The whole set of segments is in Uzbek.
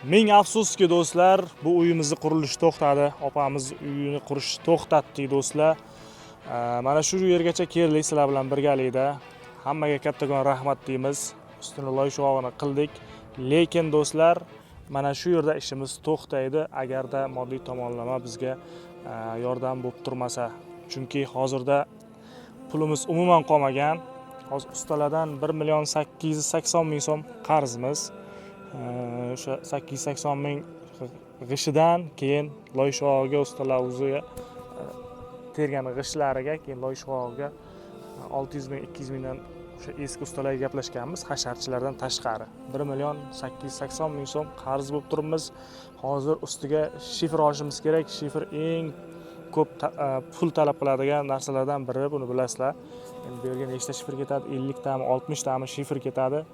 Ming afsuski do'stlar, bu uyimizni qurilishi to'xtadi. Opamiz uyini qurishni to'xtatdik do'stlar. Mana shu yergacha keldik sizlar bilan birgalikda. Hammaga kattakon rahmat deymiz. Ustini loy shuog'ini qildik. Lekin do'stlar, mana shu yerda ishimiz to'xtaydi agarda moddiy tomonlama bizga yordam bo'lib turmasa. Chunki hozirda pulimiz umuman qolmagan. Hozir ustalardan 1.880.000 so'm qarzimiz. O'sha 880.000 g'ishidan keyin loy shuog'iga ustalar o'ziga tergan g'ishlariga, keyin loy shuog'iga 600.000 200.000 dan o'sha eski ustalarga gaplashganmiz, hasharchilardan tashqari 1.880.000 so'm qarz bo'lib turibmiz. Hozir ustiga shifr olishimiz kerak. Shifr eng ko'p pul talab qiladigan narsalardan biri, buni bilasizlar. Endi bu yerga nechta shifr ketadi? 50 tami, 60 tami shifr ketadi.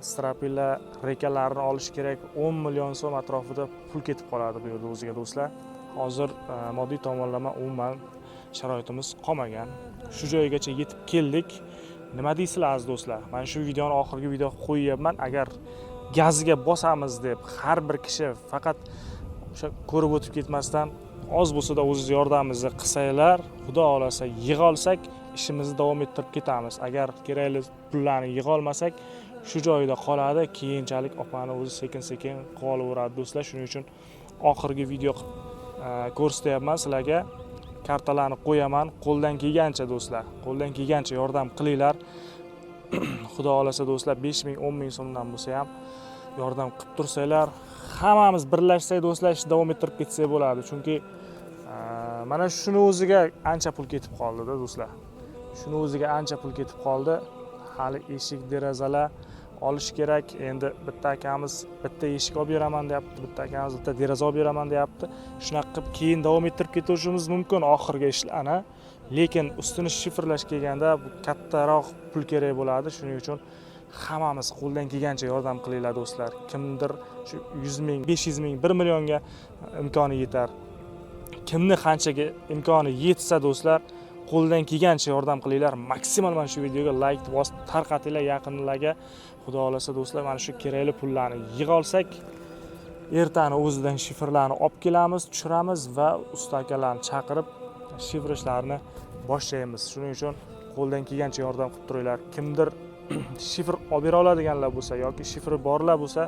Stropilla rekalarni olish kerak. 10 million so'm atrofida pul ketib qoladi bu yerda o'ziga do'stlar. Hozir moddiy tomonlama umuman sharoitimiz qolmagan. Shu joygacha yetib keldik. Nima deysizlar aziz do'stlar? Mana shu videoni oxirgi video qo'yyapman. Agar gazga bosamiz deb har bir kishi faqat o'sha ko'rib o'tib ketmasdan oz bo'lsa-da o'zingiz yordamimizni qilsanglar, xudo xolasa yig'a olsak, ishimizni davom ettirib ketamiz. Agar kerakli pullarni yig'a olmasak, shu joyida qoladi. Keyinchalik opani o'zi sekin-sekin qolaveradi do'stlar. Shuning uchun oxirgi video ko'rsatyapman sizlarga. Kartalarni qo'yaman. Qo'ldan kelgancha do'stlar, qo'ldan kelgancha yordam qilinglar. Xudo xolasa do'stlar, 5.000, 10.000 so'mdan bo'lsa ham yordam qilib tursanglar, hammamiz birlashsak do'stlar, ishni davom ettirib ketsak bo'ladi. Chunki mana shuni o'ziga ancha pul ketib qoldi-da do'stlar. Shuni o'ziga ancha pul ketib qoldi. Hali eshik, derazalar olish kerak. Endi bitta akamiz bitta eshik olib beraman deyapti, bitta akamiz bitta deraza olib beraman deyapti. Shunaqa qilib keyin davom ettirib ketishimiz mumkin oxirgi ishlarni. Lekin ustini shifrlash kelganda bu kattaroq pul kerak bo'ladi. Shuning uchun hammamiz qo'ldan kelgancha yordam qilinglar do'stlar. Kimdir shu 100.000, 500.000, 1 millionga imkoni yetar. Kimni qanchaga imkoni yetsa do'stlar, qo'ldan kelgancha yordam qilinglar. Maksimal mana shu videoga like bosib tarqatinglar yaqinlarga. Xudo xolasa do'stlar, mana shu kerakli pullarni yig'a olsak, ertani o'zidan shifrlarni olib kelamiz, tushiramiz va usta akalarni chaqirib shifr ishlarini boshlaymiz. Shuning uchun qo'ldan kelgancha yordam qilib turinglar. Kimdir shifr olib bera oladiganlar bo'lsa yoki shifri borlar bo'lsa,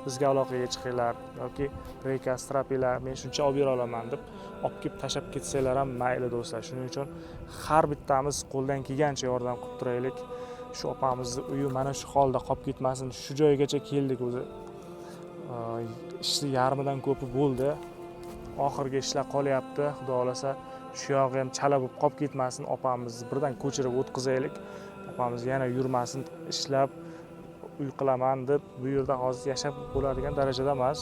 bizga aloqaga chiqinglar yoki reka, stropilla men shuncha olib bera olaman deb olib kelib tashab ketsanglar ham mayli do'stlar. Shuning uchun har bittamiz qo'ldan kelgancha yordam qilib turaylik. Shu opamizning uyi mana shu holda qolib ketmasin. Shu joygacha keldik o'zi. Ishni yarmidan ko'pi bo'ldi. Oxirgi ishlar qolyapti. Xudo xolasa shu yog'i ham chala bo'lib qolib ketmasin. Opamizni birdan ko'chirib o'tkazaylik. Opamiz yana yurmasin, ishlab uy qilaman deb bu yerda hozir yashab bo'ladigan darajada emas.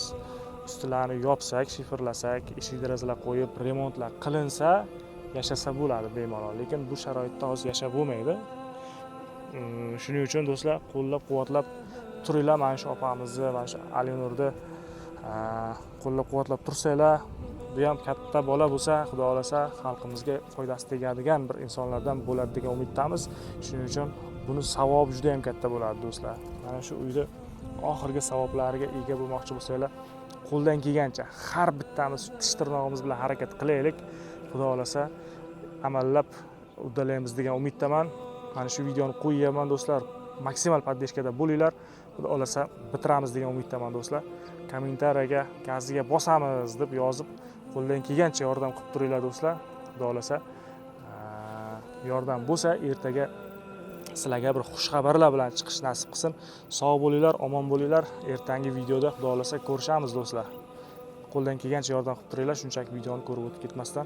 Ustilarni yopsak, shifrlasak, eshik derazalar qo'yib, remontlar qilinsa, yashasa bo'ladi bemalol. Lekin bu sharoitda hozir yashab bo'lmaydi. Shuning uchun do'stlar, qo'llab-quvvatlab turinglar. Mana shu opamizni, mana shu Alinurni qo'llab-quvvatlab tursanglar, bu ham katta bola bo'lsa, xudo xolasa xalqimizga foydasi tegadigan bir insonlardan bo'ladi degan umiddamiz. Shuning uchun buni savobi juda ham katta bo'ladi do'stlar. Mana shu uyda oxirgi savoblariga ega bo'lmoqchi bo'lsanglar, qo'ldan kelgancha har bittamiz tish tirnog'imiz bilan harakat qilaylik. Xudo xolasa amallab uddalaymiz degan umiddaman. Mana shu videoni qo'yyapman do'stlar. Maksimal podдержкада bo'linglar. Xudo xolasa bitiramiz degan umiddaman do'stlar. Kommentariyaga gaziga bosamiz deb yozib, qo'ldan kelgancha yordam qilib turinglar do'stlar. Xudo xolasa yordam bo'lsa, ertaga sizlarga bir xush xabarlar bilan chiqish nasib qilsin. Sog' bo'linglar, omon bo'linglar. Ertangi videoda xudo xolasa ko'rishamiz do'stlar. Qo'ldan kelgancha yordam qilib turinglar, shunchaki videoni ko'rib o'tib ketmasdan.